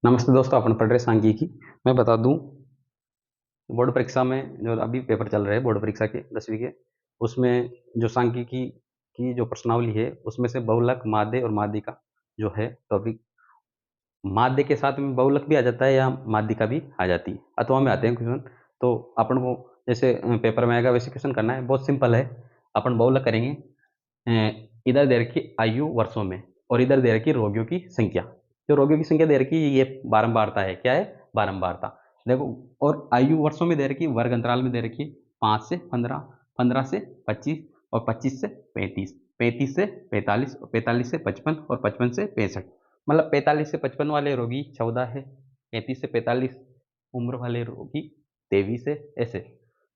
नमस्ते दोस्तों, अपन पढ़ रहे सांख्यिकी। मैं बता दूं, बोर्ड परीक्षा में जो अभी पेपर चल रहे हैं बोर्ड परीक्षा के 10वीं के, उसमें जो सांख्यिकी की जो प्रश्नावली है उसमें से बहुलक, माध्य और माध्यिका जो है टॉपिक, माध्य के साथ में बहुलक भी आ जाता है या माध्यिका भी आ जाती है, अथवा में आते हैं क्वेश्चन। तो अपन को जैसे पेपर में आएगा वैसे क्वेश्चन करना है, बहुत सिंपल है। अपन बहुलक करेंगे, इधर दे रखी आयु वर्षों में और इधर दे रखी रोगियों की संख्या। जो रोगियों की संख्या दे रखी है ये बारंबारता है। क्या है? बारंबारता। देखो, और आयु वर्षों में दे रखी, वर्ग अंतराल में दे रखी 5 से 15, 15 से 25 और 25 से 35, 35 से 45 और 45 से 55 और 55 से 65। मतलब 45 से 55 वाले रोगी 14 है, 35 से 45 उम्र वाले रोगी 23 है, ऐसे।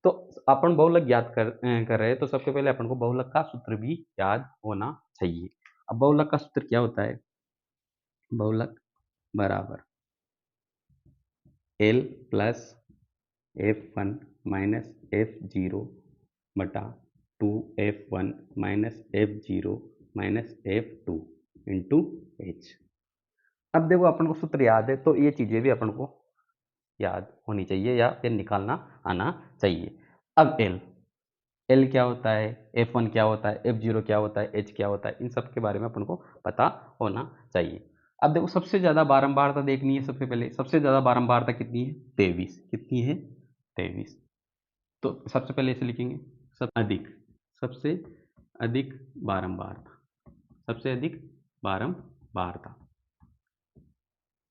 तो अपन बहुलक याद कर रहे हैं, तो सबसे पहले अपन को बहुलक का सूत्र भी याद होना चाहिए। अब बहुलक का सूत्र क्या होता है? बहुलक बराबर L plus F1 minus F0 बटा 2F1 minus F0 minus F2 into H. अब देखो, अपन को सूत्र याद है तो ये चीजें भी अपन को याद होनी चाहिए या फिर निकालना आना चाहिए। अब एल, एल क्या होता है, F1 क्या होता है, F0 क्या होता है, H क्या होता है, इन सब के बारे में अपन को पता होना चाहिए। अब देखो, सबसे ज्यादा बारंबारता देखनी है। सबसे पहले सबसे ज्यादा बारंबारता कितनी है? 23। कितनी है? 23। तो सबसे पहले इसे लिखेंगे, सब अधिक, सबसे अधिक बारंबारता, सबसे अधिक बारंबारता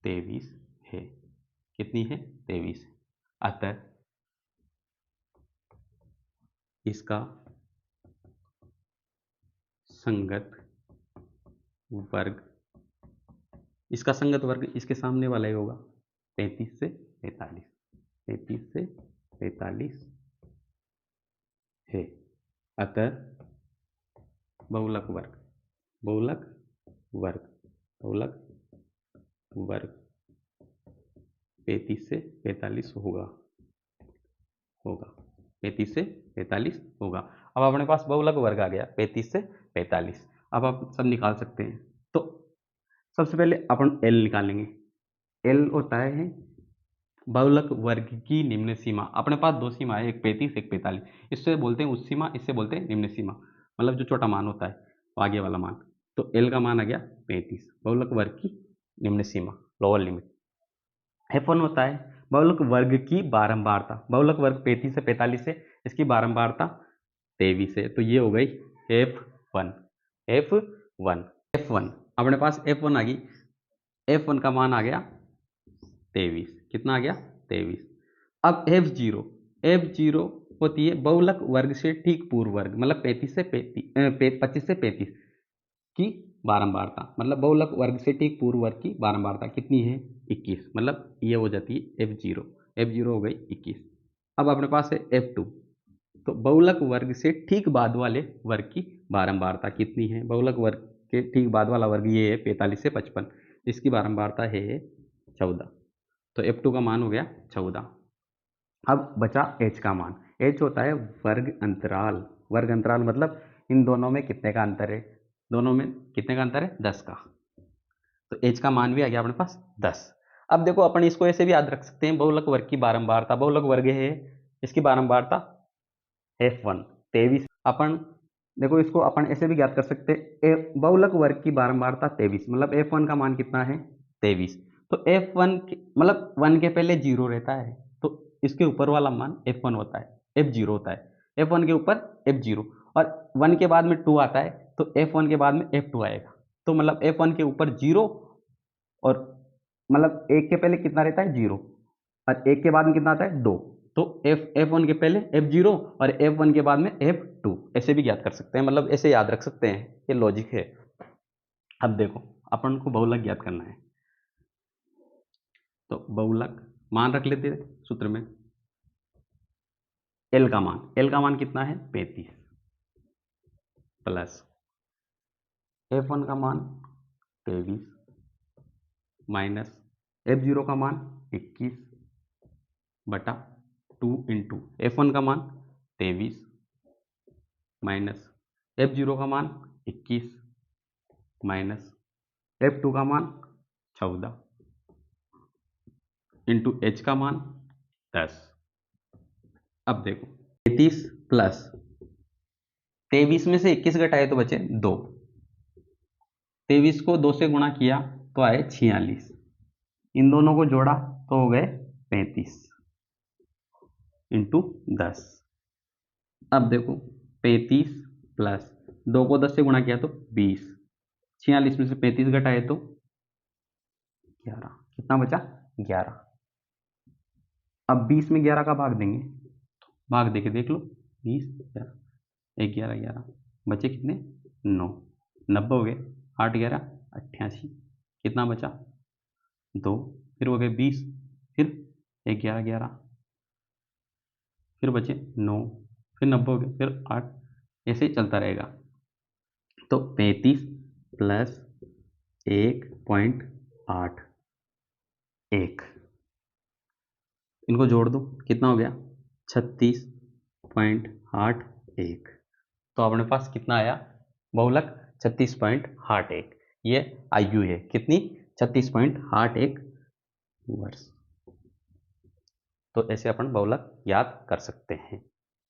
23 है। कितनी है? 23। अतः इसका संगत वर्ग, इसका संगत वर्ग इसके सामने वाला ही होगा, 35 से 45, 35 से 45 है। अतः बहुलक वर्ग, बहुलक वर्ग, बहुलक वर्ग 35 से 45 होगा, होगा 35 से 45 होगा। अब अपने पास बहुलक वर्ग आ गया 35 से 45। अब आप सब निकाल सकते हैं। तो सबसे पहले अपन एल निकालेंगे। एल होता है बहुलक वर्ग की निम्न सीमा। अपने पास दो सीमा है, एक 35 एक 45। इससे बोलते हैं उच्च सीमा, इससे बोलते हैं निम्न सीमा। मतलब जो छोटा मान होता है वो आगे वाला मान। तो एल का मान आ गया 35, बहुलक वर्ग की निम्न सीमा, लोअर लिमिट। F1 होता है बहुलक वर्ग की बारंबारता। बहुलक वर्ग 35 से 45 है, इसकी बारंबारता 23 है, तो ये हो गई F1। F1, F1 अपने पास F1 आ गई। F1 का मान आ गया 23। कितना आ गया? 23। अब F0, F0 होती है बहुलक वर्ग से ठीक पूर्व वर्ग, मतलब 35 से 25 से 35 की बारंबारता। मतलब बहुलक वर्ग से ठीक पूर्व वर्ग की बारंबारता कितनी है? 21। मतलब ये हो जाती है F0। F0 हो गई 21। अब अपने पास है F2। तो बहुलक वर्ग से ठीक बाद वाले वर्ग की बारंबारता कितनी है? बहुलक वर्ग के ठीक बाद वाला वर्ग ये है 45 से 55, इसकी बारंबारता है 14। तो F2 का मान हो गया 14। अब बचा H का मान। H होता है वर्ग अंतराल। वर्ग अंतराल मतलब इन दोनों में कितने का अंतर है? दोनों में कितने का अंतर है? 10 का। तो H का मान भी आ गया अपने पास 10। अब देखो, अपन इसको ऐसे भी याद रख सकते हैं, बहुलक वर्ग की बारंबारता, बहुलक वर्ग है, इसकी बारंबारता F1 23। अपन देखो, इसको अपन ऐसे भी ज्ञात कर सकते हैं, बहुलक वर्ग की बारंबारता 23, मतलब F1 का मान कितना है? 23। तो F1 मतलब 1 के पहले 0 रहता है, तो इसके ऊपर वाला मान F1 होता है, F0 होता है। F1 के ऊपर F0, और 1 के बाद में 2 आता है, तो F1 के बाद में F2 आएगा। तो मतलब F1 के ऊपर 0, और मतलब 1 के पहले कितना रहता है? 0, और 1 के बाद में कितना आता है? 2। तो F1 के पहले F0 और F1 के बाद में F2, ऐसे भी ज्ञात कर सकते हैं, मतलब ऐसे याद रख सकते हैं, ये लॉजिक है। अब देखो, अपन को बहुलक ज्ञात करना है, तो बहुलक मान रख लेते हैं सूत्र में। एल का मान, एल का मान कितना है? 35 प्लस F1 का मान 23 माइनस F0 का मान 21 बटा 2 इंटू F1 का मान 23 माइनस F0 का मान 21 माइनस F2 का मान 14 इंटू h का मान 10। अब देखो 33 प्लस 23 में से 21 घटाए तो बचे 2। 23 को 2 से गुणा किया तो आए 46। इन दोनों को जोड़ा तो हो गए 35 इंटू 10। अब देखो 35 प्लस 2 को 10 से गुणा किया तो 20। 46 में से 35 घटाए तो 11। कितना बचा? 11। अब 20 में 11 का भाग देंगे, भाग देके देख लो। 20 11 1 11 11 बचे कितने? 9। 90 हो गए। 8 11 88। कितना बचा? 2। फिर हो गए 20, फिर 1 11 11, फिर बचे 9, फिर 90 हो गए, फिर 8। ऐसे ही चलता रहेगा। तो 35 प्लस 1.81, इनको जोड़ दो, कितना हो गया? 36.81। तो अपने पास कितना आया? बहुलक 36.81। ये आयु है कितनी? 36.81 वर्ष। तो ऐसे अपन बहुलक याद कर सकते हैं।